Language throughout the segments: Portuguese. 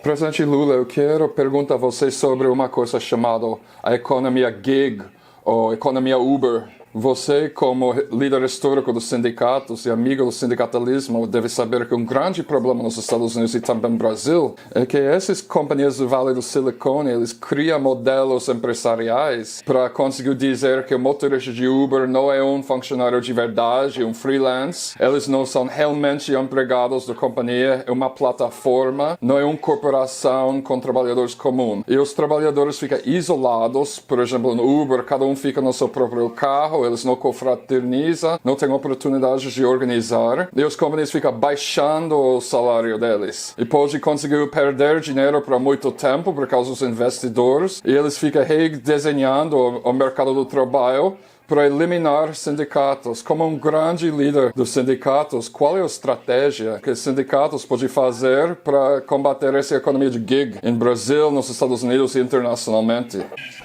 Presidente Lula, eu quero perguntar a você sobre uma coisa chamada a economia gig, ou economia Uber. Você, como líder histórico dos sindicatos e amigo do sindicalismo, deve saber que um grande problema nos Estados Unidos e também no Brasil é que essas companhias do Vale do Silicone, eles criam modelos empresariais para conseguir dizer que o motorista de Uber não é um funcionário de verdade, um freelance. Eles não são realmente empregados da companhia, é uma plataforma, não é uma corporação com trabalhadores comuns. E os trabalhadores ficam isolados, por exemplo, no Uber, cada um fica no seu próprio carro, eles não confraternizam, não têm oportunidade de organizar, e as companhias ficam baixando o salário deles. E pode conseguir perder dinheiro por muito tempo por causa dos investidores, e eles ficam redesenhando o mercado do trabalho para eliminar sindicatos. Como um grande líder dos sindicatos, qual é a estratégia que os sindicatos podem fazer para combater essa economia de gig em Brasil, nos Estados Unidos e internacionalmente?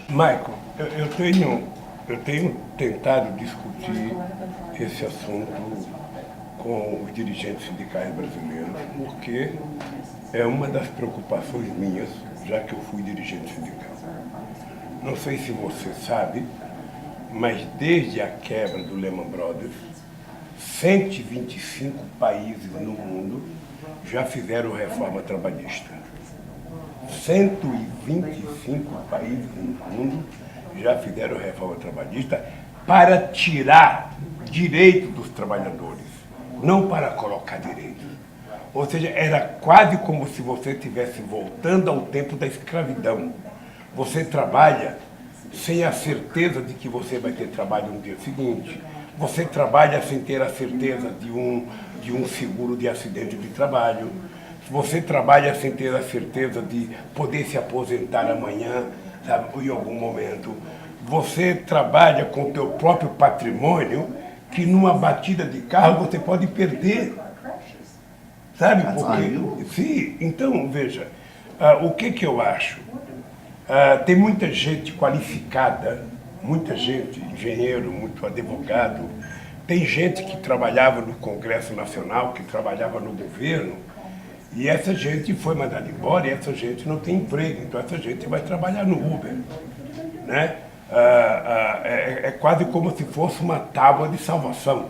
Michael, eu tenho tentado discutir esse assunto com os dirigentes sindicais brasileiros, porque é uma das preocupações minhas, já que eu fui dirigente sindical. Não sei se você sabe, mas desde a quebra do Lehman Brothers, 125 países no mundo já fizeram reforma trabalhista. 125 países no mundo já fizeram reforma trabalhista para tirar direito dos trabalhadores, não para colocar direitos. Ou seja, era quase como se você estivesse voltando ao tempo da escravidão. Você trabalha sem a certeza de que você vai ter trabalho no dia seguinte. Você trabalha sem ter a certeza de um seguro de acidente de trabalho. Você trabalha sem ter a certeza de poder se aposentar amanhã, sabe, em algum momento. Você trabalha com o teu próprio patrimônio, que numa batida de carro você pode perder. Sabe por quê? Sim, então, veja, o que eu acho? Tem muita gente qualificada, muita gente, engenheiro, muito advogado, tem gente que trabalhava no Congresso Nacional, que trabalhava no governo, e essa gente foi mandada embora e essa gente não tem emprego, então essa gente vai trabalhar no Uber, né? É quase como se fosse uma tábua de salvação,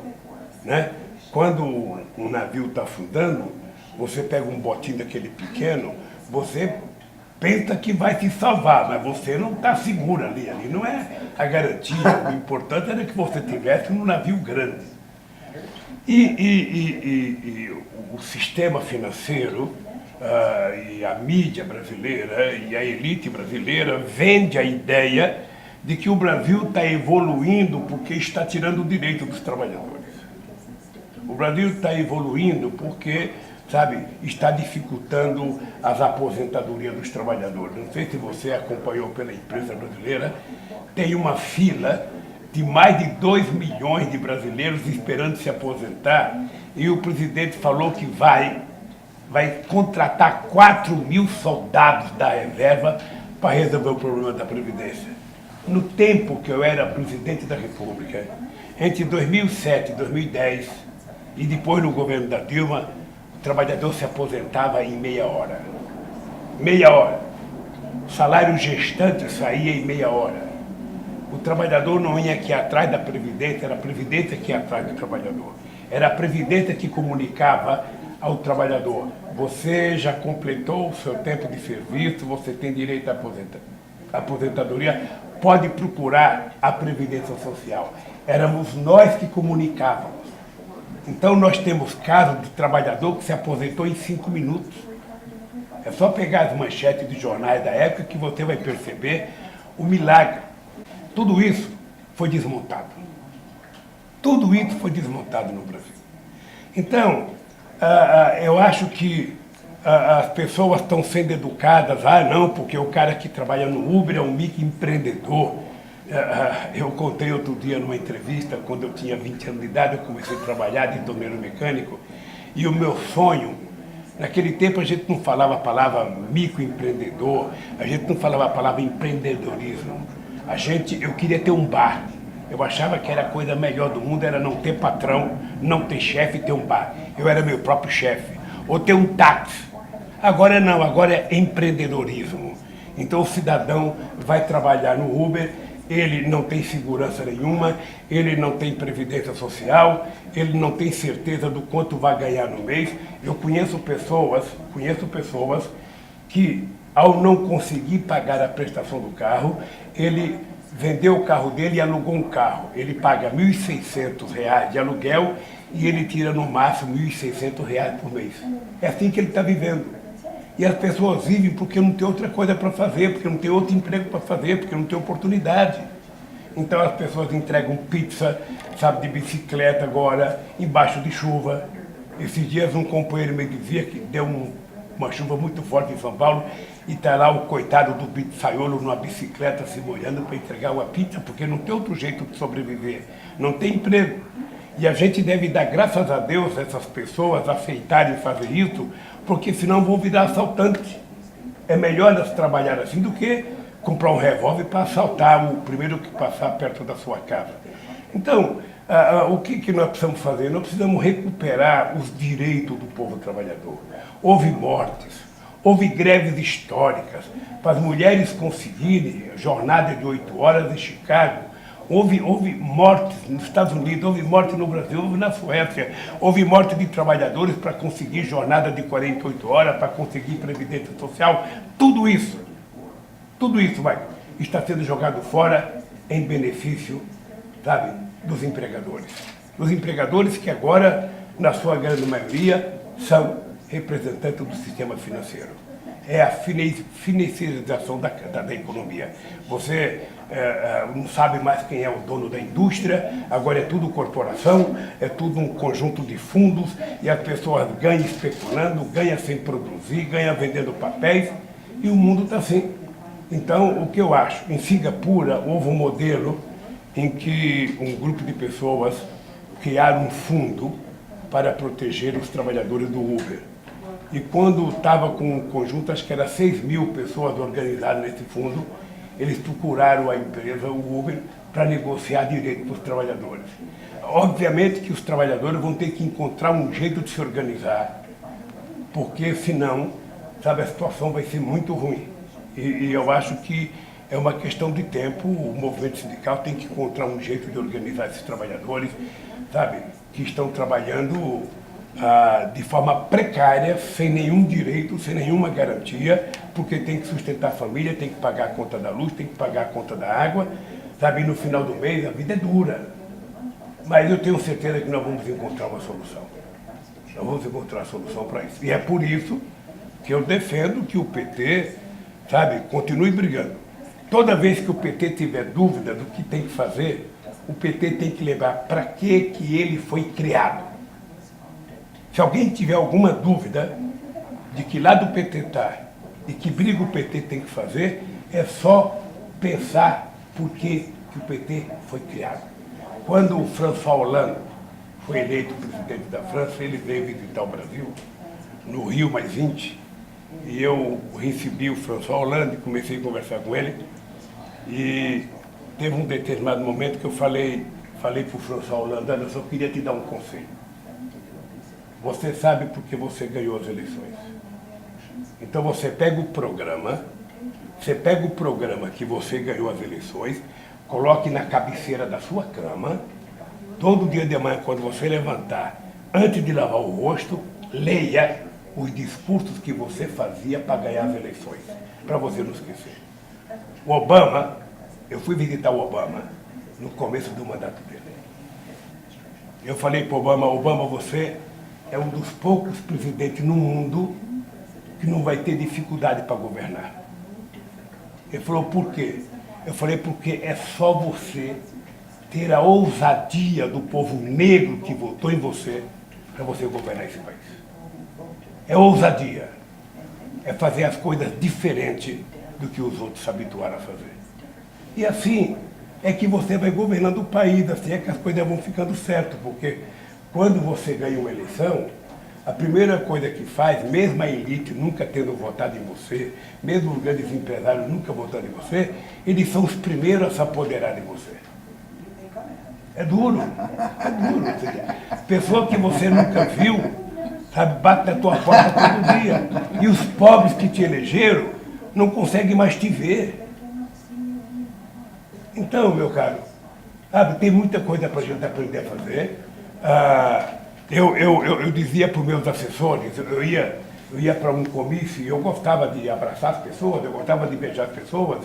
né? Quando um navio está afundando, você pega um botinho daquele pequeno, você pensa que vai se salvar, mas você não está seguro ali não é a garantia. O importante era que você estivesse num navio grande. E o sistema financeiro, e a mídia brasileira e a elite brasileira vende a ideia de que o Brasil está evoluindo porque está tirando o direito dos trabalhadores. O Brasil está evoluindo porque, sabe, está dificultando as aposentadorias dos trabalhadores. Não sei se você acompanhou pela imprensa brasileira, tem uma fila de mais de 2 milhões de brasileiros esperando se aposentar, e o presidente falou que vai contratar 4 mil soldados da reserva para resolver o problema da Previdência. No tempo que eu era presidente da República, entre 2007 e 2010, e depois no governo da Dilma, o trabalhador se aposentava em meia hora. Meia hora. O salário gestante saía em meia hora. O trabalhador não ia aqui atrás da Previdência, era a Previdência que ia atrás do trabalhador. Era a Previdência que comunicava ao trabalhador: você já completou o seu tempo de serviço, você tem direito à aposentadoria, pode procurar a Previdência Social. Éramos nós que comunicávamos. Então nós temos casos de trabalhador que se aposentou em 5 minutos. É só pegar as manchetes de jornais da época que você vai perceber o milagre. Tudo isso foi desmontado. Tudo isso foi desmontado no Brasil. Então, eu acho que as pessoas estão sendo educadas, não, porque o cara que trabalha no Uber é um microempreendedor. Eu contei outro dia numa entrevista, quando eu tinha 20 anos de idade, eu comecei a trabalhar de torneiro mecânico, e o meu sonho, naquele tempo a gente não falava a palavra microempreendedor, a gente não falava a palavra empreendedorismo. Eu queria ter um bar. Eu achava que era a coisa melhor do mundo, era não ter patrão, não ter chefe e ter um bar. Eu era meu próprio chefe. Ou ter um táxi. Agora não, agora é empreendedorismo. Então o cidadão vai trabalhar no Uber, ele não tem segurança nenhuma, ele não tem previdência social, ele não tem certeza do quanto vai ganhar no mês. Eu conheço pessoas que, ao não conseguir pagar a prestação do carro, ele vendeu o carro dele e alugou um carro. Ele paga R$ 1.600 de aluguel e ele tira no máximo R$ 1.600 por mês. É assim que ele está vivendo. E as pessoas vivem porque não tem outra coisa para fazer, porque não tem outro emprego para fazer, porque não tem oportunidade. Então as pessoas entregam pizza, sabe, de bicicleta agora, embaixo de chuva. Esses dias um companheiro me dizia que deu uma chuva muito forte em São Paulo e está lá o coitado do pizzaiolo numa bicicleta se molhando para entregar uma pizza, porque não tem outro jeito de sobreviver, não tem emprego. E a gente deve dar graças a Deus a essas pessoas aceitarem fazer isso, porque senão vão virar assaltantes. É melhor elas trabalhar assim do que comprar um revólver para assaltar o primeiro que passar perto da sua casa. Então, o que nós precisamos fazer? Nós precisamos recuperar os direitos do povo trabalhador. Houve mortes, houve greves históricas para as mulheres conseguirem jornada de 8 horas em Chicago. Houve mortes nos Estados Unidos, houve morte no Brasil, houve na Suécia, houve morte de trabalhadores para conseguir jornada de 48 horas, para conseguir previdência social. Tudo isso está sendo jogado fora em benefício, sabe, dos empregadores. Os empregadores que agora, na sua grande maioria, são representantes do sistema financeiro. É a financiarização da economia. Você não sabe mais quem é o dono da indústria, agora é tudo corporação, é tudo um conjunto de fundos, e as pessoas ganham especulando, ganham sem produzir, ganham vendendo papéis, e o mundo está assim. Então, o que eu acho? Em Singapura, houve um modelo em que um grupo de pessoas criaram um fundo para proteger os trabalhadores do Uber. E quando estava com um conjunto, acho que era 6.000 pessoas organizadas nesse fundo, eles procuraram a empresa, o Uber, para negociar direito para os trabalhadores. Obviamente que os trabalhadores vão ter que encontrar um jeito de se organizar, porque senão, sabe, a situação vai ser muito ruim. E eu acho que é uma questão de tempo, o movimento sindical tem que encontrar um jeito de organizar esses trabalhadores, sabe, que estão trabalhando de forma precária, sem nenhum direito, sem nenhuma garantia, porque tem que sustentar a família, tem que pagar a conta da luz, tem que pagar a conta da água, sabe, e no final do mês a vida é dura. Mas eu tenho certeza que nós vamos encontrar uma solução. Nós vamos encontrar uma solução para isso. E é por isso que eu defendo que o PT, sabe, continue brigando. Toda vez que o PT tiver dúvida do que tem que fazer, o PT tem que lembrar para que ele foi criado. Se alguém tiver alguma dúvida de que lado o PT está e que briga o PT tem que fazer, é só pensar por que o PT foi criado. Quando o François Hollande foi eleito presidente da França, ele veio visitar o Brasil, no Rio +20, e eu recebi o François Hollande, comecei a conversar com ele, e teve um determinado momento que eu falei para o François Hollande: eu só queria te dar um conselho. Você sabe por que você ganhou as eleições. Então você pega o programa que você ganhou as eleições, coloque na cabeceira da sua cama, todo dia de manhã, quando você levantar, antes de lavar o rosto, leia os discursos que você fazia para ganhar as eleições, para você não esquecer. O Obama, eu fui visitar o Obama no começo do mandato dele. Eu falei para o Obama, você é um dos poucos presidentes no mundo que não vai ter dificuldade para governar. Ele falou: por quê? Eu falei: porque é só você ter a ousadia do povo negro que votou em você para você governar esse país. É ousadia. É fazer as coisas diferentes do que os outros se habituaram a fazer. E assim é que você vai governando o país, assim é que as coisas vão ficando certas, porque quando você ganha uma eleição, a primeira coisa que faz, mesmo a elite nunca tendo votado em você, mesmo os grandes empresários nunca votando em você, eles são os primeiros a se apoderar de você. É duro. Pessoa que você nunca viu, sabe, bate na tua porta todo dia. E os pobres que te elegeram não conseguem mais te ver. Então, meu caro, sabe, tem muita coisa para a gente aprender a fazer. Eu dizia para os meus assessores, eu ia para um comício e eu gostava de abraçar as pessoas, eu gostava de beijar as pessoas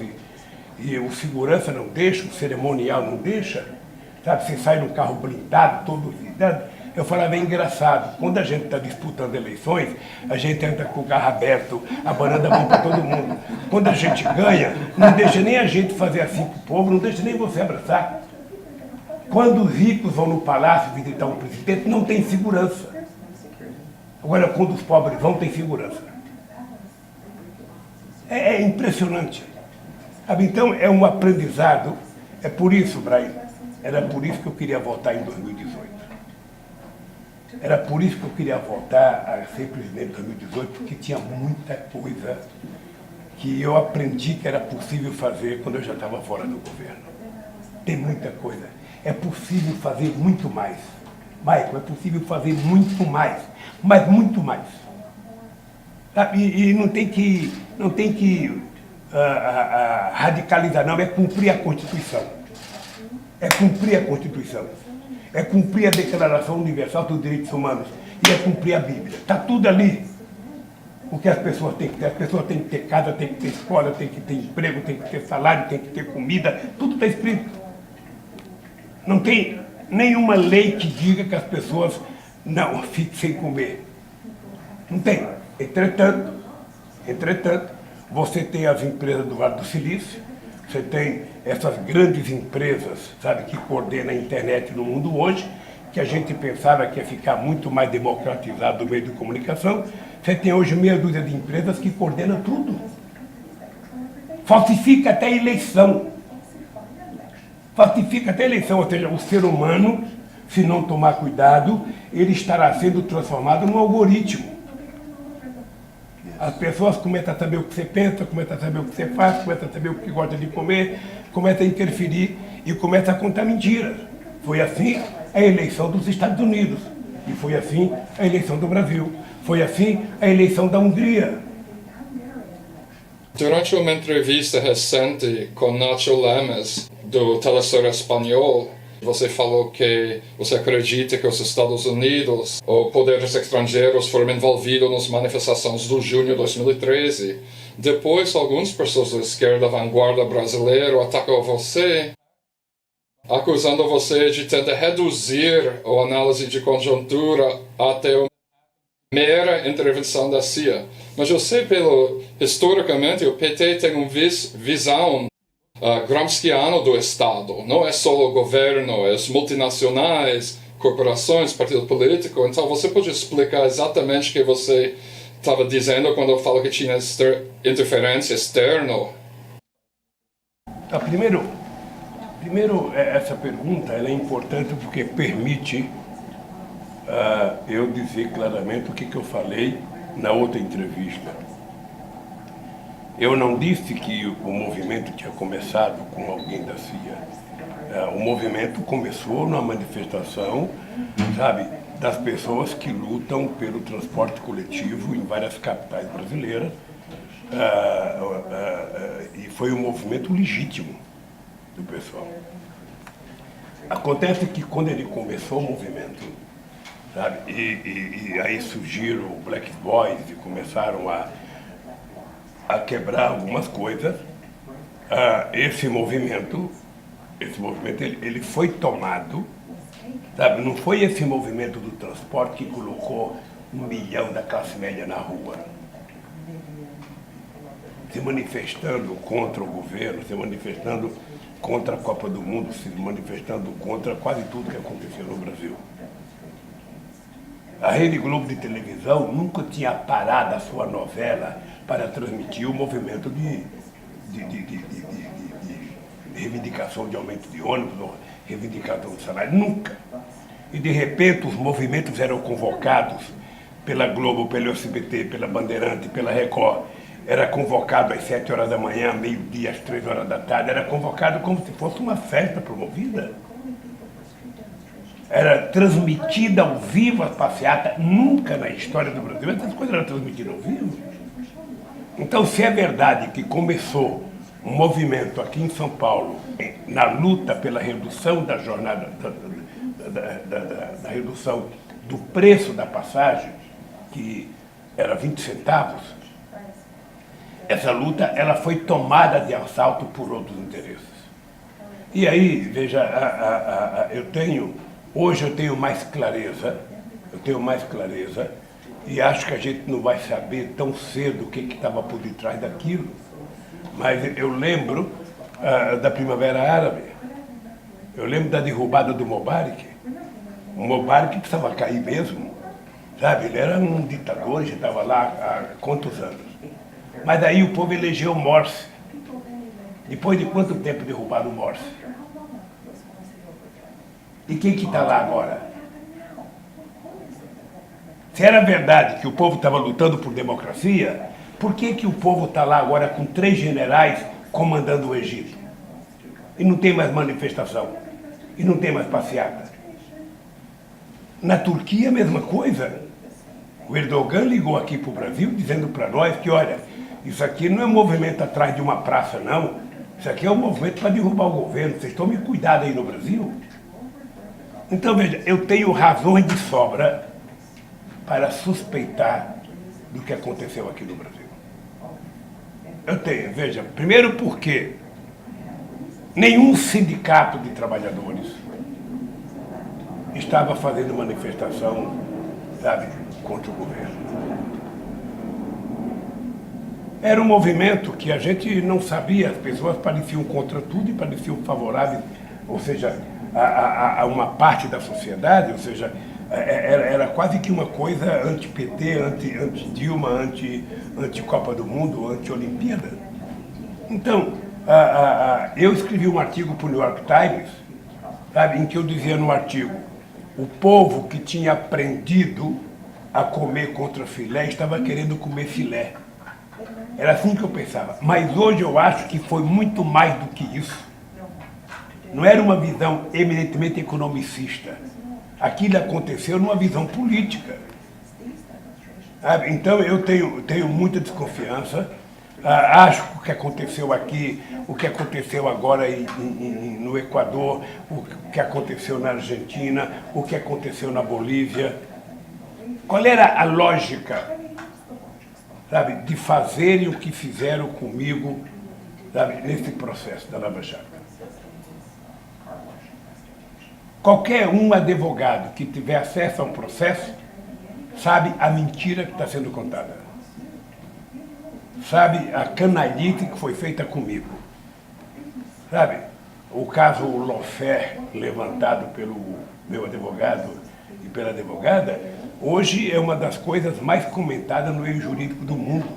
e o segurança não deixa, o cerimonial não deixa, sabe? Você sai num carro blindado, todo blindado. Eu falava, é engraçado, quando a gente está disputando eleições, a gente anda com o carro aberto, abanando a mão para todo mundo. Quando a gente ganha, não deixa nem a gente fazer assim para o povo, não deixa nem você abraçar. Quando os ricos vão no palácio visitar um presidente, não tem segurança. Agora, quando os pobres vão, tem segurança. É impressionante. Sabe? Então, é um aprendizado. É por isso, Brian, era por isso que eu queria votar em 2018. Era por isso que eu queria voltar a ser presidente em 2018, porque tinha muita coisa que eu aprendi que era possível fazer quando eu já estava fora do governo. Tem muita coisa. É possível fazer muito mais. Michael, é possível fazer muito mais, mas muito mais. E não tem que radicalizar, não, é cumprir a Constituição. É cumprir a Constituição. É cumprir a Declaração Universal dos Direitos Humanos e é cumprir a Bíblia. Está tudo ali. O que as pessoas têm que ter. As pessoas têm que ter casa, têm que ter escola, têm que ter emprego, têm que ter salário, têm que ter comida. Tudo está escrito. Não tem nenhuma lei que diga que as pessoas não fiquem sem comer. Não tem. Entretanto, você tem as empresas do Vale do Silício, você tem essas grandes empresas, sabe, que coordenam a internet no mundo hoje, que a gente pensava que ia ficar muito mais democratizado o meio de comunicação. Você tem hoje meia dúzia de empresas que coordenam tudo. Falsifica até a eleição. Falsifica até a eleição, ou seja, o ser humano, se não tomar cuidado, ele estará sendo transformado num algoritmo. As pessoas começam a saber o que você pensa, começam a saber o que você faz, começam a saber o que gosta de comer, começam a interferir e começam a contar mentiras. Foi assim a eleição dos Estados Unidos, e foi assim a eleição do Brasil, foi assim a eleição da Hungria. Durante uma entrevista recente com Nacho Lemes, do Telesur Espanhol, você falou que você acredita que os Estados Unidos ou poderes estrangeiros foram envolvidos nas manifestações de junho de 2013. Depois, algumas pessoas da esquerda vanguarda brasileira atacam você, acusando você de tentar reduzir a análise de conjuntura até uma mera intervenção da CIA. Mas eu sei, historicamente, o PT tem uma visão gramsciana do Estado. Não é só o governo, é as multinacionais, corporações, partido político. Então, você pode explicar exatamente o que você estava dizendo quando eu falo que tinha interferência externa? Primeiro, essa pergunta ela é importante porque permite eu dizer claramente o que eu falei na outra entrevista. Eu não disse que o movimento tinha começado com alguém da CIA. O movimento começou numa manifestação, sabe, das pessoas que lutam pelo transporte coletivo em várias capitais brasileiras. E foi um movimento legítimo do pessoal. Acontece que quando ele começou o movimento, sabe, e aí surgiram o Black Boys e começaram a quebrar algumas coisas, esse movimento ele foi tomado, sabe? Não foi esse movimento do transporte que colocou 1 milhão da classe média na rua, se manifestando contra o governo, se manifestando contra a Copa do Mundo, se manifestando contra quase tudo que aconteceu no Brasil. A Rede Globo de televisão nunca tinha parado a sua novela para transmitir o movimento de reivindicação de aumento de ônibus, ou reivindicação de salário, nunca. E de repente os movimentos eram convocados pela Globo, pelo SBT, pela Bandeirante, pela Record. Era convocado às 7 horas da manhã, meio-dia, às 3 horas da tarde, era convocado como se fosse uma festa promovida. era transmitida ao vivo as passeatas. Nunca na história do Brasil essas coisas eram transmitidas ao vivo. Então, se é verdade que começou um movimento aqui em São Paulo na luta pela redução da jornada, da redução do preço da passagem, que era 20 centavos, essa luta ela foi tomada de assalto por outros interesses. E aí, veja, hoje eu tenho mais clareza, e acho que a gente não vai saber tão cedo o que estava por detrás daquilo, mas eu lembro da Primavera Árabe, eu lembro da derrubada do Mubarak. O Mubarak precisava cair mesmo, sabe? Ele era um ditador, já estava lá há quantos anos. Mas daí o povo elegeu o Morsi. Depois de quanto tempo derrubaram o Morsi? E quem que está lá agora? Se era verdade que o povo estava lutando por democracia, por que o povo está lá agora com 3 generais comandando o Egito? E não tem mais manifestação? E não tem mais passeata? Na Turquia, a mesma coisa. O Erdogan ligou aqui para o Brasil dizendo para nós que, olha, isso aqui não é um movimento atrás de uma praça, não. Isso aqui é um movimento para derrubar o governo. Vocês tomem cuidado aí no Brasil. Então, veja, eu tenho razões de sobra para suspeitar do que aconteceu aqui no Brasil. Eu tenho, veja, primeiro porque nenhum sindicato de trabalhadores estava fazendo manifestação, sabe, contra o governo. Era um movimento que a gente não sabia, as pessoas pareciam contra tudo e pareciam favoráveis, ou seja, a uma parte da sociedade, ou seja, era quase que uma coisa anti-PT, anti-Dilma, anti-Copa do Mundo, anti-Olimpíada. Então, eu escrevi um artigo para o New York Times, sabe, em que eu dizia no artigo: o povo que tinha aprendido a comer contra filé estava querendo comer filé. Era assim que eu pensava. Mas hoje eu acho que foi muito mais do que isso. Não era uma visão eminentemente economicista. Aquilo aconteceu numa visão política. Então eu tenho muita desconfiança. Acho que o que aconteceu aqui, o que aconteceu agora no Equador, o que aconteceu na Argentina, o que aconteceu na Bolívia. Qual era a lógica, sabe, de fazerem o que fizeram comigo, sabe, nesse processo da Lava Jato? Qualquer um advogado que tiver acesso a um processo sabe a mentira que está sendo contada. Sabe a canalhice que foi feita comigo. Sabe, o caso Lawfare, levantado pelo meu advogado e pela advogada, hoje é uma das coisas mais comentadas no meio jurídico do mundo,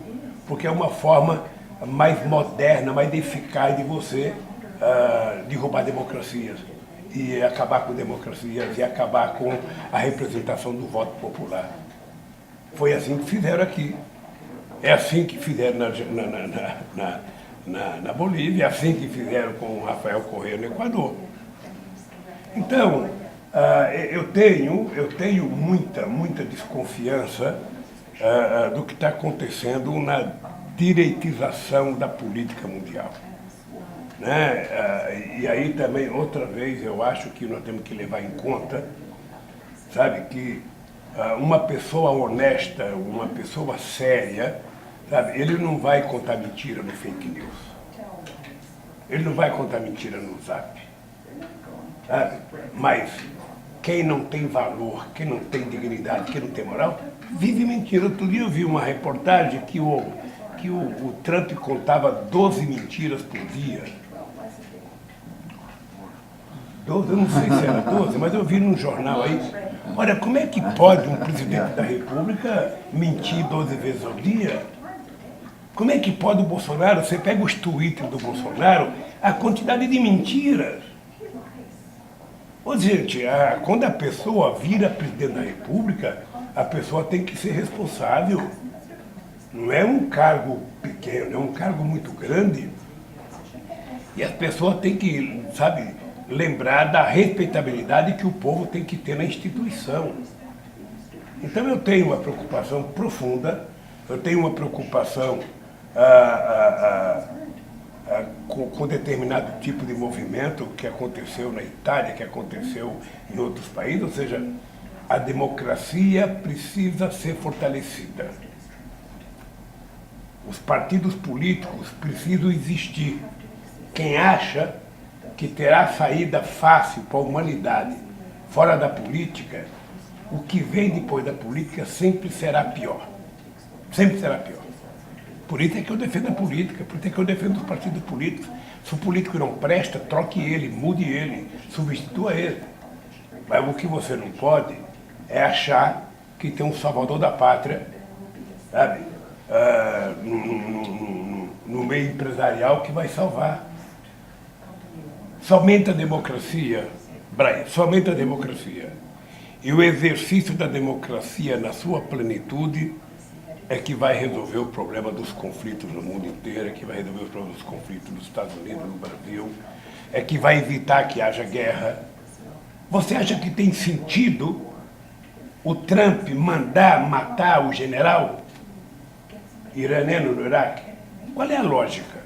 porque é uma forma mais moderna, mais eficaz de você derrubar democracias e acabar com democracias e acabar com a representação do voto popular. Foi assim que fizeram aqui. É assim que fizeram na Bolívia, é assim que fizeram com o Rafael Correa no Equador. Então, eu tenho muita desconfiança do que está acontecendo na direitização da política mundial. Né? E aí também, outra vez, eu acho que nós temos que levar em conta, sabe, que uma pessoa honesta, uma pessoa séria, sabe, ele não vai contar mentira no fake news. Ele não vai contar mentira no Zap. Sabe? Mas quem não tem valor, quem não tem dignidade, quem não tem moral, vive mentira. Outro dia eu vi uma reportagem que o Trump contava 12 mentiras por dia. 12, eu não sei se era 12, mas eu vi num jornal aí. Olha, como é que pode um presidente da República mentir 12 vezes ao dia? Como é que pode o Bolsonaro, você pega os tweets do Bolsonaro, a quantidade de mentiras. Ô, gente, quando a pessoa vira presidente da República, a pessoa tem que ser responsável. Não é um cargo pequeno, é um cargo muito grande. E as pessoas têm que, sabe, lembrar da respeitabilidade que o povo tem que ter na instituição. Então eu tenho uma preocupação profunda, eu tenho uma preocupação com determinado tipo de movimento que aconteceu na Itália, que aconteceu em outros países, ou seja, a democracia precisa ser fortalecida. Os partidos políticos precisam existir. Quem acha que terá saída fácil para a humanidade fora da política, o que vem depois da política sempre será pior. Sempre será pior. Por isso é que eu defendo a política, por isso é que eu defendo os partidos políticos. Se o político não presta, troque ele, mude ele, substitua ele. Mas o que você não pode é achar que tem um salvador da pátria, sabe? No meio empresarial que vai salvar. Somente a democracia, Brian, somente a democracia e o exercício da democracia na sua plenitude é que vai resolver o problema dos conflitos no mundo inteiro, é que vai resolver os problemas dos conflitos nos Estados Unidos, no Brasil, é que vai evitar que haja guerra. Você acha que tem sentido o Trump mandar matar o general iraniano no Iraque? Qual é a lógica?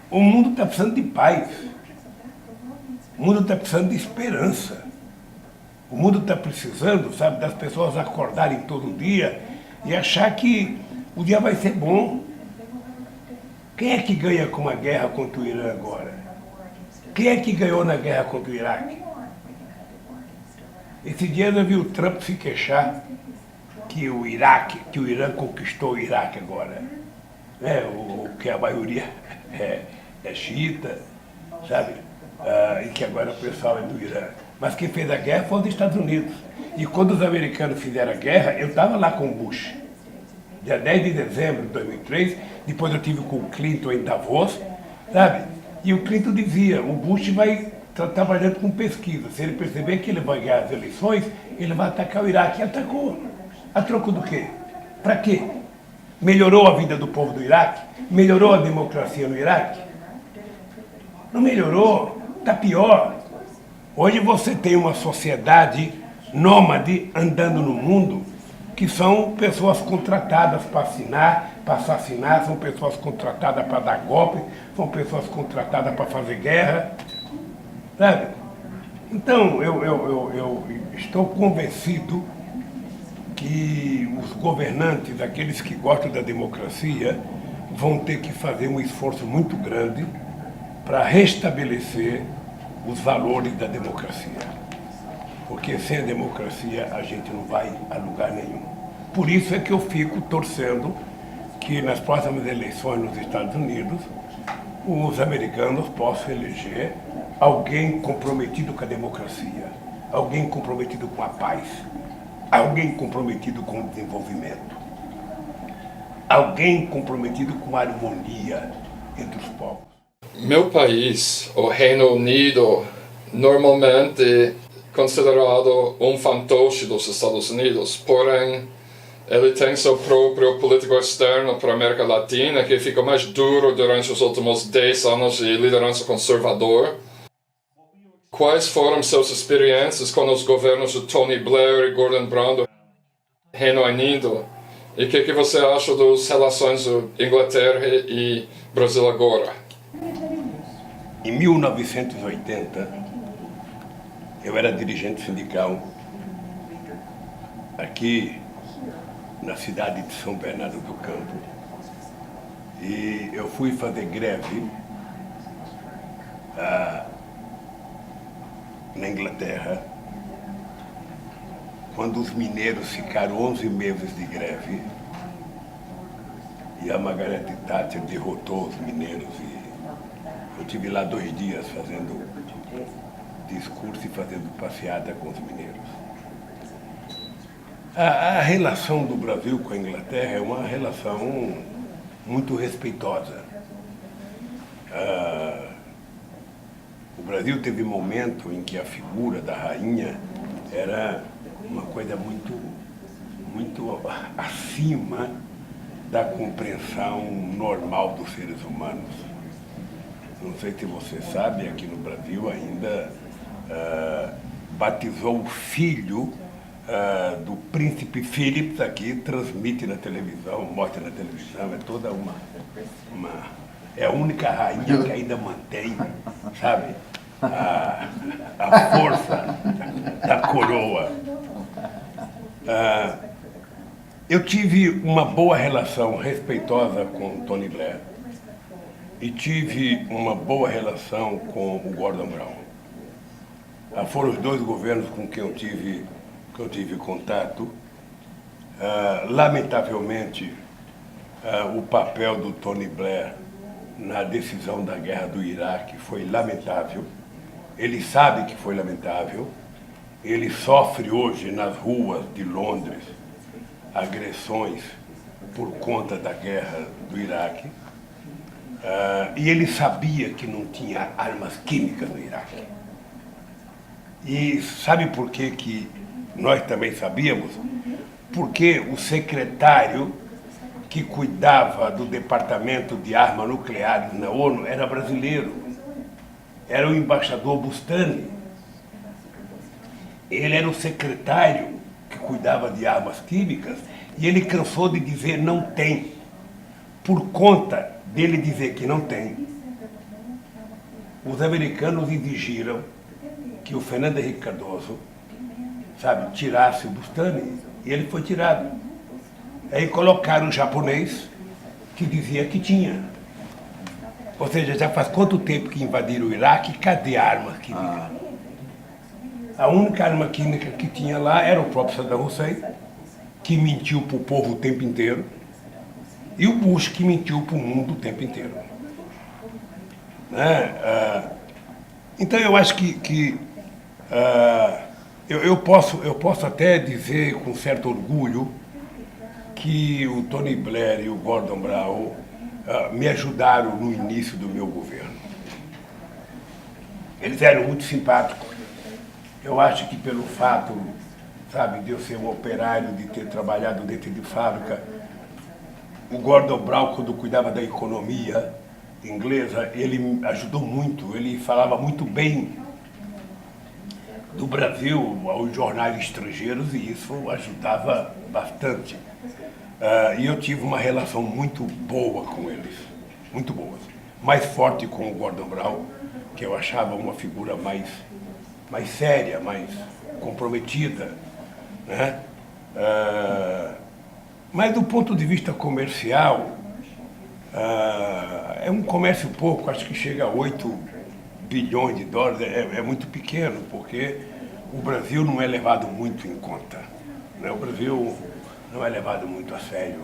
O mundo está precisando de paz. O mundo está precisando de esperança. O mundo está precisando, sabe, das pessoas acordarem todo dia e achar que o dia vai ser bom. Quem é que ganha com a guerra contra o Irã agora? Quem é que ganhou na guerra contra o Iraque? Esse dia eu vi o Trump se queixar que o Irã conquistou o Iraque agora. Que a maioria é xiita, sabe? E que agora o pessoal é do Irã. Mas quem fez a guerra foi os Estados Unidos. E quando os americanos fizeram a guerra, eu estava lá com o Bush. Dia 10 de dezembro de 2003, depois eu tive com o Clinton em Davos, sabe? E o Clinton dizia, o Bush vai trabalhando com pesquisa. Se ele perceber que ele vai ganhar as eleições, ele vai atacar o Iraque. E atacou. A troco do quê? Para quê? Melhorou a vida do povo do Iraque? Melhorou a democracia no Iraque? Não melhorou, está pior. Hoje você tem uma sociedade nômade andando no mundo que são pessoas contratadas para assassinar, são pessoas contratadas para dar golpe, são pessoas contratadas para fazer guerra, sabe? Então, eu estou convencido que os governantes, aqueles que gostam da democracia, vão ter que fazer um esforço muito grande para restabelecer os valores da democracia. Porque sem a democracia a gente não vai a lugar nenhum. Por isso é que eu fico torcendo que nas próximas eleições nos Estados Unidos, os americanos possam eleger alguém comprometido com a democracia, alguém comprometido com a paz, alguém comprometido com o desenvolvimento, alguém comprometido com a harmonia entre os povos. Meu país, o Reino Unido, normalmente considerado um fantoche dos Estados Unidos, porém ele tem seu próprio político externo para a América Latina que fica mais duro durante os últimos 10 anos de liderança conservador. Quais foram suas experiências com os governos de Tony Blair e Gordon Brown do Reino Unido? E o que você acha das relações de Inglaterra e Brasil agora? Em 1980, eu era dirigente sindical aqui na cidade de São Bernardo do Campo. E eu fui fazer greve na Inglaterra, quando os mineiros ficaram 11 meses de greve e a Margaret Thatcher derrotou os mineiros. E eu estive lá 2 dias fazendo discurso e fazendo passeada com os mineiros. A relação do Brasil com a Inglaterra é uma relação muito respeitosa. O Brasil teve um momento em que a figura da rainha era uma coisa muito acima da compreensão normal dos seres humanos. não sei se você sabe, aqui no Brasil ainda batizou o filho do príncipe Philips aqui, transmite na televisão, mostra na televisão, é toda é a única rainha que ainda mantém, sabe, a força da coroa. Eu tive uma boa relação respeitosa com o Tony Blair e tive uma boa relação com o Gordon Brown. Foram os dois governos com quem eu tive contato. Lamentavelmente, o papel do Tony Blair na decisão da guerra do Iraque foi lamentável. Ele sabe que foi lamentável. Ele sofre hoje nas ruas de Londres agressões por conta da guerra do Iraque. E ele sabia que não tinha armas químicas no Iraque. E sabe por que nós também sabíamos? Porque o secretário que cuidava do Departamento de Armas Nucleares na ONU era brasileiro. Era o embaixador Bustani. Ele era o secretário que cuidava de armas químicas e ele cansou de dizer não tem. Por conta dele dizer que não tem, os americanos exigiram que o Fernando Henrique Cardoso, sabe, tirasse o Bustani, e ele foi tirado. Aí colocaram o japonês, que dizia que tinha. Ou seja, já faz quanto tempo que invadiram o Iraque, cadê a arma química? A única arma química que tinha lá era o próprio Saddam Hussein, que mentiu para o povo o tempo inteiro, e o Bush, que mentiu para o mundo o tempo inteiro. Então eu acho que eu posso até dizer com certo orgulho que o Tony Blair e o Gordon Brown me ajudaram no início do meu governo. Eles eram muito simpáticos. Eu acho que pelo fato, sabe, de eu ser um operário, de ter trabalhado dentro de fábrica, o Gordon Brown, quando cuidava da economia inglesa, ele me ajudou muito. Ele falava muito bem do Brasil aos jornais estrangeiros e isso ajudava bastante. E eu tive uma relação muito boa com eles, muito boa. Mais forte com o Gordon Brown, que eu achava uma figura mais séria, mais comprometida, né? Mas do ponto de vista comercial, é um comércio pouco, acho que chega a 8 bilhões de dólares, é muito pequeno, porque o Brasil não é levado muito em conta, né? O Brasil não é levado muito a sério,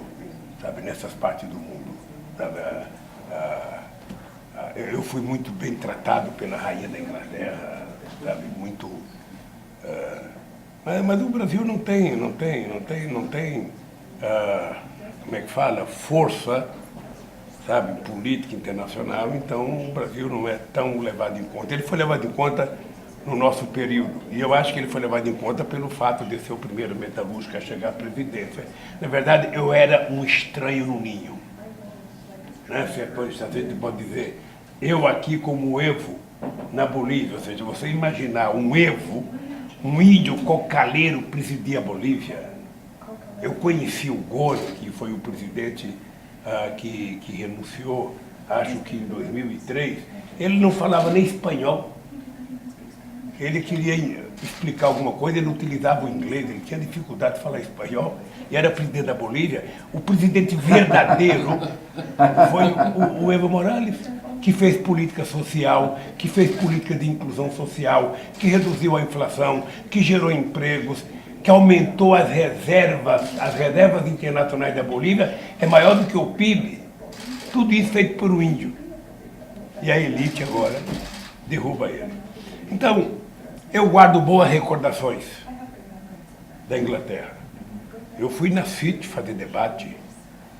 sabe, nessas partes do mundo, sabe? Eu fui muito bem tratado pela rainha da Inglaterra, sabe, muito... mas o Brasil não tem, como é que fala, força, sabe, política internacional, então o Brasil não é tão levado em conta. Ele foi levado em conta no nosso período, e eu acho que ele foi levado em conta pelo fato de ser o primeiro metalúrgico a chegar à presidência. Na verdade, eu era um estranho no ninho, né? Você pode dizer, eu aqui como Evo na Bolívia, ou seja, você imaginar um Evo, um índio cocaleiro presidir a Bolívia. Eu conheci o Gore, que foi o presidente que renunciou, acho que em 2003, ele não falava nem espanhol. Ele queria explicar alguma coisa, ele utilizava o inglês, ele tinha dificuldade de falar espanhol, e era presidente da Bolívia. O presidente verdadeiro foi o Evo Morales, que fez política social, que fez política de inclusão social, que reduziu a inflação, que gerou empregos, que aumentou as reservas internacionais da Bolívia, é maior do que o PIB. Tudo isso feito por um índio. E a elite agora derruba ele. Então, eu guardo boas recordações da Inglaterra. Eu fui na City fazer debate,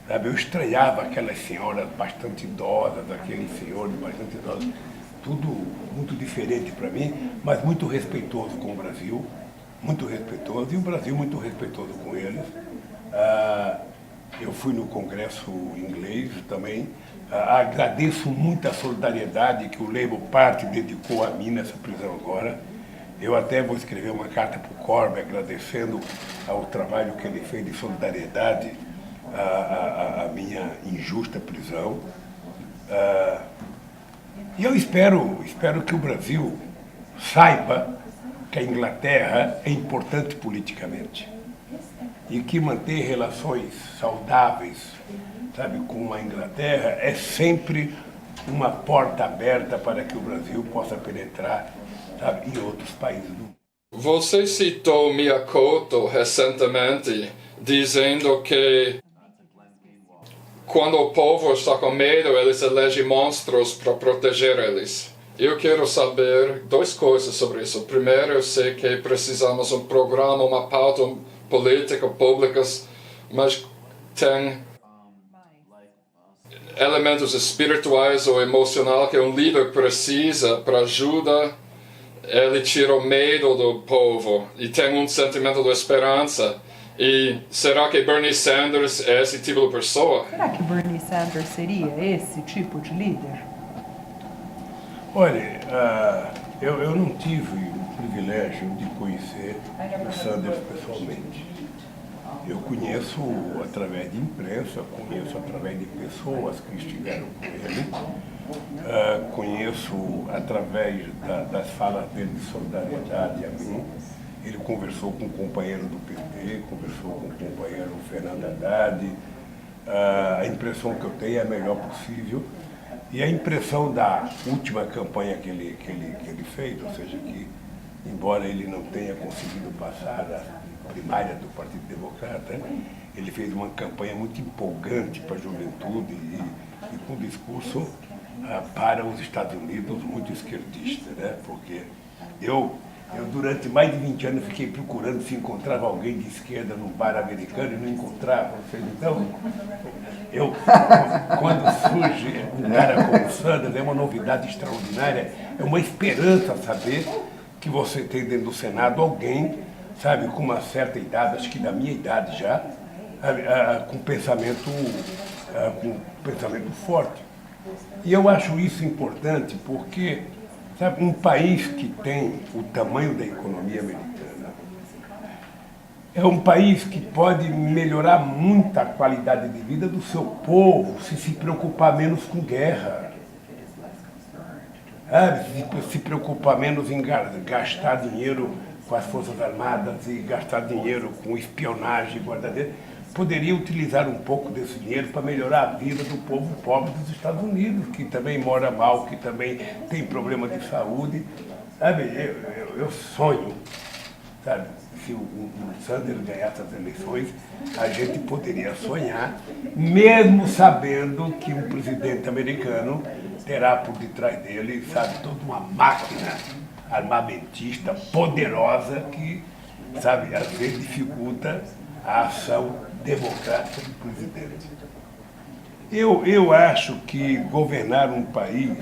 sabe? Eu estranhava aquelas senhoras bastante idosas, aqueles senhores bastante idosos, tudo muito diferente para mim, mas muito respeitoso com o Brasil, muito respeitoso, e o Brasil muito respeitoso com eles. Eu fui no Congresso inglês também. Agradeço muito a solidariedade que o Labour Party dedicou a mim nessa prisão agora. Eu até vou escrever uma carta para o Corbyn agradecendo ao trabalho que ele fez de solidariedade à minha injusta prisão. E eu espero que o Brasil saiba que a Inglaterra é importante politicamente e que manter relações saudáveis, sabe, com a Inglaterra é sempre uma porta aberta para que o Brasil possa penetrar, sabe, em outros países do mundo. Você citou Miyakoto recentemente, dizendo que quando o povo está com medo, eles elegem monstros para proteger eles. Eu quero saber duas coisas sobre isso. Primeiro, eu sei que precisamos de um programa, uma pauta política, públicas, mas tem elementos espirituais ou emocionais que um líder precisa para ajudar ele tira o medo do povo e tem um sentimento de esperança. E será que Bernie Sanders é esse tipo de pessoa? Será que Bernie Sanders seria esse tipo de líder? Olha, eu não tive o privilégio de conhecer o Sanders pessoalmente. Eu conheço através de imprensa, conheço através de pessoas que estiveram com ele, conheço através das falas dele de solidariedade a mim. Ele conversou com um companheiro do PT, conversou com o companheiro Fernando Haddad. A impressão que eu tenho é a melhor possível. E a impressão da última campanha que ele fez, ou seja, que embora ele não tenha conseguido passar a primária do Partido Democrata, ele fez uma campanha muito empolgante para a juventude e com um discurso para os Estados Unidos muito esquerdista, né? Porque eu durante mais de 20 anos fiquei procurando se encontrava alguém de esquerda num bar americano e não encontrava. Então, quando surge um cara como o Sanders, é uma novidade extraordinária, é uma esperança saber que você tem dentro do Senado alguém, sabe, com uma certa idade, acho que da minha idade já, com pensamento forte. E eu acho isso importante porque, sabe, um país que tem o tamanho da economia americana é um país que pode melhorar muito a qualidade de vida do seu povo se preocupar menos com guerra, se preocupar menos em gastar dinheiro com as Forças Armadas e gastar dinheiro com espionagem, guarda-redes. Poderia utilizar um pouco desse dinheiro para melhorar a vida do povo pobre dos Estados Unidos, que também mora mal, que também tem problema de saúde. Sabe, eu sonho, sabe, se o Sanders ganhasse as eleições, a gente poderia sonhar, mesmo sabendo que um presidente americano terá por detrás dele, sabe, toda uma máquina armamentista poderosa que, sabe, às vezes dificulta a ação democrática do presidente. Eu acho que governar um país,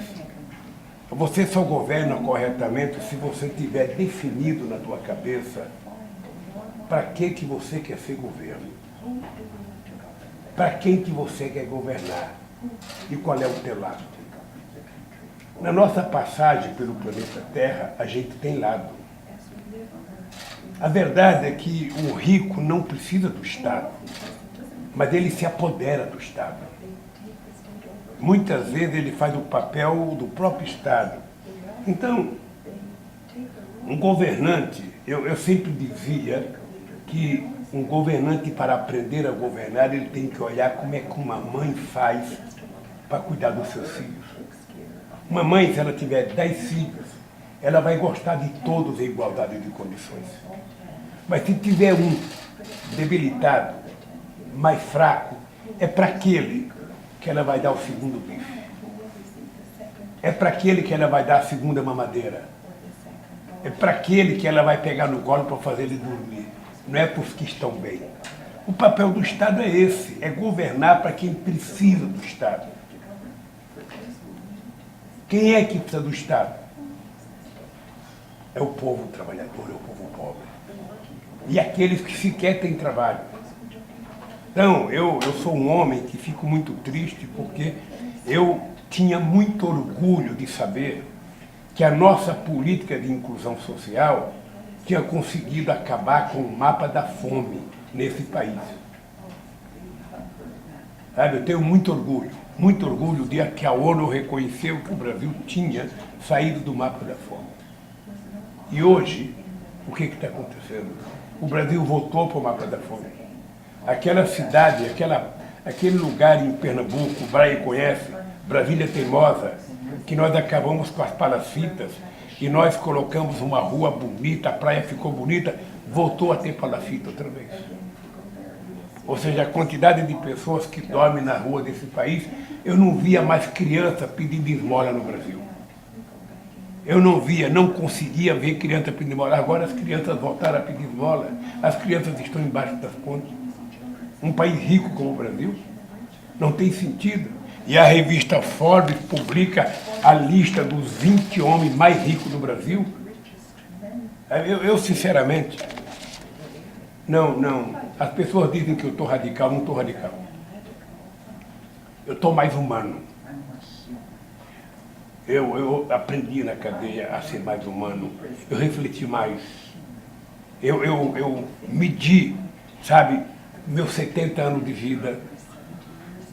você só governa corretamente se você tiver definido na tua cabeça para que você quer ser governo, para quem que você quer governar e qual é o teu lado. Na nossa passagem pelo planeta Terra, a gente tem lado. A verdade é que o rico não precisa do Estado, mas ele se apodera do Estado. Muitas vezes ele faz o papel do próprio Estado. Então, um governante, eu sempre dizia que um governante, para aprender a governar, ele tem que olhar como é que uma mãe faz para cuidar dos seus filhos. Uma mãe, se ela tiver 10 filhos, ela vai gostar de todos em igualdade de condições. Mas se tiver um debilitado, mais fraco, é para aquele que ela vai dar o segundo bife. É para aquele que ela vai dar a segunda mamadeira. É para aquele que ela vai pegar no colo para fazer ele dormir. Não é para os que estão bem. O papel do Estado é esse, é governar para quem precisa do Estado. Quem é que precisa do Estado? É o povo trabalhador, é o povo pobre. E aqueles que sequer têm trabalho. Então, eu sou um homem que fico muito triste porque eu tinha muito orgulho de saber que a nossa política de inclusão social tinha conseguido acabar com o mapa da fome nesse país. Sabe, eu tenho muito orgulho de que a ONU reconheceu que o Brasil tinha saído do mapa da fome. E hoje, o que está acontecendo? O Brasil voltou para o mapa da fome. Aquela cidade, aquele lugar em Pernambuco, o Brian conhece, Brasília Teimosa, que nós acabamos com as palafitas e nós colocamos uma rua bonita, a praia ficou bonita, voltou a ter palafita outra vez. Ou seja, a quantidade de pessoas que dormem na rua desse país, eu não via mais criança pedindo esmola no Brasil. Eu não conseguia ver criança pedindo esmola. Agora as crianças voltaram a pedir esmola, as crianças estão embaixo das pontes. Um país rico como o Brasil, não tem sentido. E a revista Forbes publica a lista dos 20 homens mais ricos do Brasil. Eu sinceramente, não. As pessoas dizem que eu estou radical, não estou radical. Eu estou mais humano. Eu aprendi na cadeia a ser mais humano. Eu refleti mais. Eu medi, sabe, meus 70 anos de vida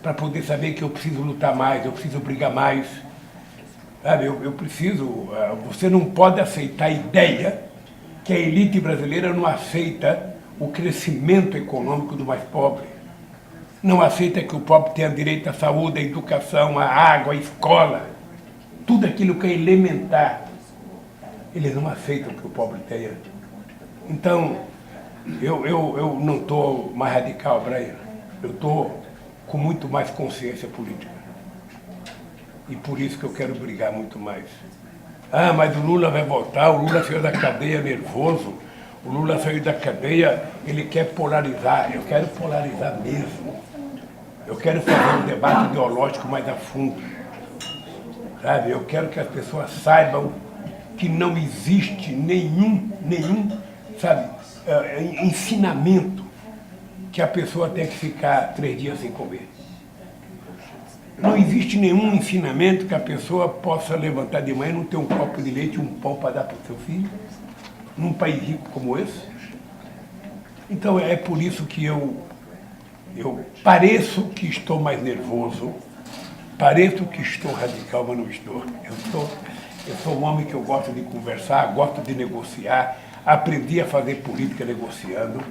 para poder saber que eu preciso lutar mais, eu preciso brigar mais. Sabe, eu preciso... Você não pode aceitar a ideia que a elite brasileira não aceita o crescimento econômico do mais pobre. Não aceita que o pobre tenha direito à saúde, à educação, à água, à escola. Tudo aquilo que é elementar. Eles não aceitam que o pobre tenha. Então, eu não estou mais radical, Brian. Eu estou com muito mais consciência política. E por isso que eu quero brigar muito mais. Ah, mas o Lula vai voltar, o Lula saiu da cadeia nervoso, o Lula saiu da cadeia, ele quer polarizar. Eu quero polarizar mesmo. Eu quero fazer um debate ideológico mais a fundo. Sabe? Eu quero que as pessoas saibam que não existe nenhum, sabe, ensinamento que a pessoa tem que ficar 3 dias sem comer. Não existe nenhum ensinamento que a pessoa possa levantar de manhã e não ter um copo de leite e um pão para dar para o seu filho, num país rico como esse. Então é por isso que eu pareço que estou mais nervoso, pareço que estou radical, mas não estou. Eu sou um homem que eu gosto de conversar, gosto de negociar, aprendi a fazer política negociando,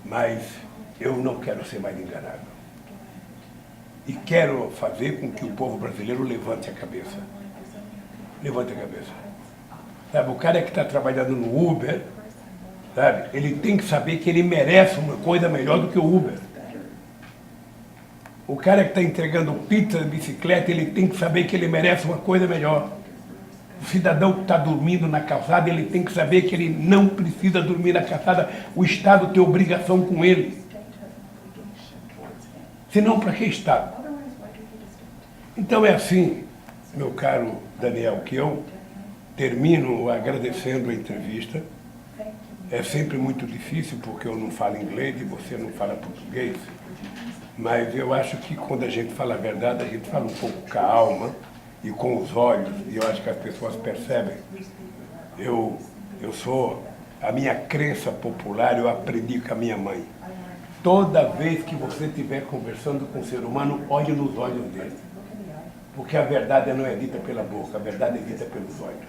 mas eu não quero ser mais enganado. E quero fazer com que o povo brasileiro levante a cabeça. Levante a cabeça. Sabe, o cara que está trabalhando no Uber, sabe, ele tem que saber que ele merece uma coisa melhor do que o Uber. O cara que está entregando pizza de bicicleta, ele tem que saber que ele merece uma coisa melhor. O cidadão que está dormindo na calçada, ele tem que saber que ele não precisa dormir na calçada. O Estado tem obrigação com ele. Senão, para que Estado? Então é assim, meu caro Daniel, que eu termino agradecendo a entrevista. É sempre muito difícil, porque eu não falo inglês e você não fala português. Mas eu acho que quando a gente fala a verdade, a gente fala um pouco com a alma e com os olhos, e eu acho que as pessoas percebem. Eu sou, a minha crença popular, eu aprendi com a minha mãe. Toda vez que você estiver conversando com um ser humano, olhe nos olhos dele. Porque a verdade não é dita pela boca, a verdade é dita pelos olhos.